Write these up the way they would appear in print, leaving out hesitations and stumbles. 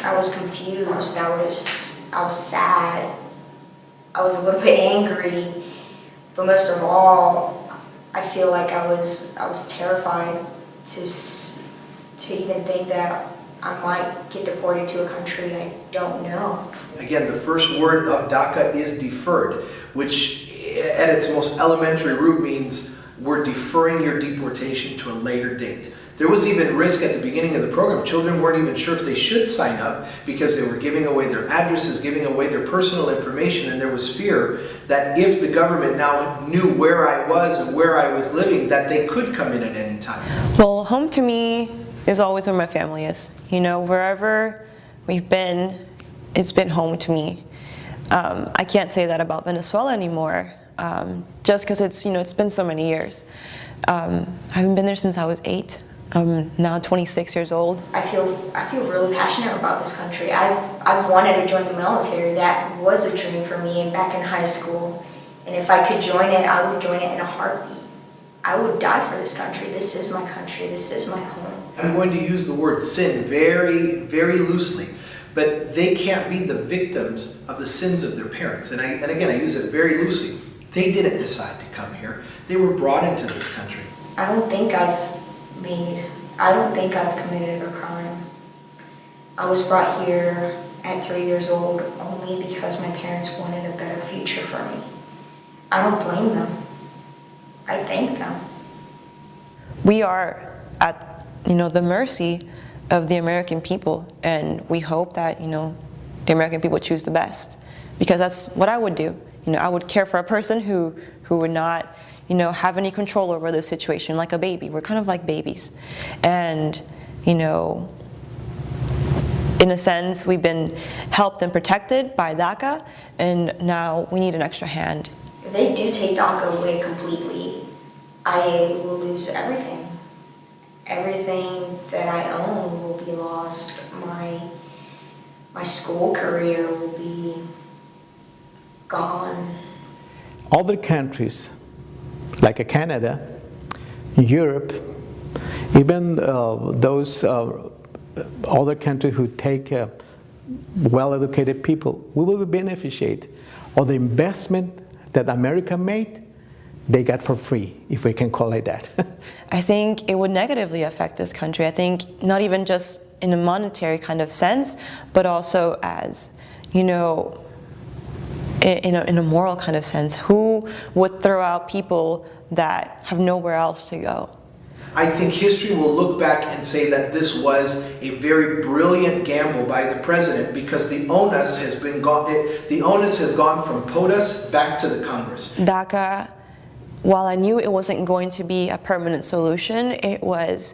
I was confused. I was sad. I was a little bit angry. But most of all, I feel like I was terrified to even think that I might get deported to a country I don't know. Again, the first word of DACA is deferred, which at its most elementary root means we're deferring your deportation to a later date. There was even risk at the beginning of the program. Children weren't even sure if they should sign up because they were giving away their addresses, giving away their personal information, and there was fear that if the government now knew where I was and where I was living, that they could come in at any time. Well, home to me is always where my family is. You know, wherever we've been, it's been home to me. I can't say that about Venezuela anymore, just because it's been so many years. I haven't been there since I was 8. I'm now 26 years old. I feel really passionate about this country. I've wanted to join the military. That was a dream for me back in high school. And if I could join it, I would join it in a heartbeat. I would die for this country. This is my country. This is my home. I'm going to use the word sin very, very loosely, but they can't be the victims of the sins of their parents. And again, I use it very loosely. They didn't decide to come here. They were brought into this country. I don't think I've committed a crime. I was brought here at 3 years old only because my parents wanted a better future for me. I don't blame them. I thank them. We are at the mercy of the American people, and we hope that the American people choose the best, because that's what I would do. I would care for a person who would not have any control over the situation, like a baby. We're kind of like babies, and in a sense we've been helped and protected by DACA, and now we need an extra hand. If they do take DACA away completely, I will lose everything. Everything that I own will be lost. My school career will be gone. Other countries, like Canada, Europe, even those other countries who take well-educated people, we will beneficiate of the investment that America made. They got for free, if we can call it that. I think it would negatively affect this country. I think not even just in a monetary kind of sense, but also as, in a moral kind of sense. Who would throw out people that have nowhere else to go? I think history will look back and say that this was a very brilliant gamble by the president, because the onus has gone from POTUS back to the Congress. DACA, while I knew it wasn't going to be a permanent solution, it was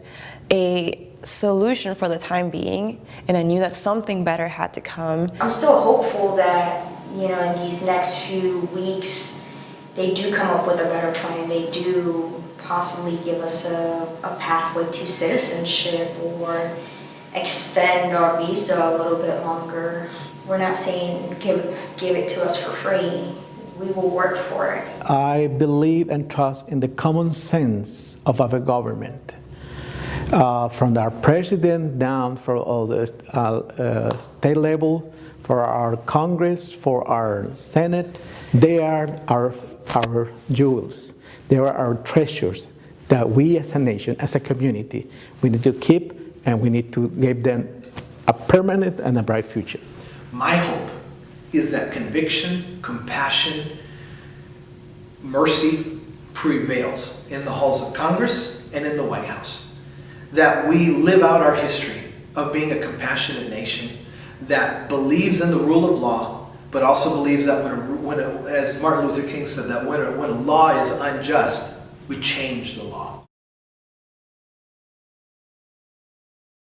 a solution for the time being, and I knew that something better had to come. I'm still hopeful that, in these next few weeks, they do come up with a better plan. They do possibly give us a pathway to citizenship, or extend our visa a little bit longer. We're not saying give it to us for free. We will work for it. I believe and trust in the common sense of our government. From our president down for all the state level, for our Congress, for our Senate, they are our jewels. They are our treasures that we as a nation, as a community, we need to keep, and we need to give them a permanent and a bright future. My hope is that conviction, compassion, mercy prevails in the halls of Congress and in the White House. That we live out our history of being a compassionate nation that believes in the rule of law, but also believes that as Martin Luther King said, that when a law is unjust, we change the law.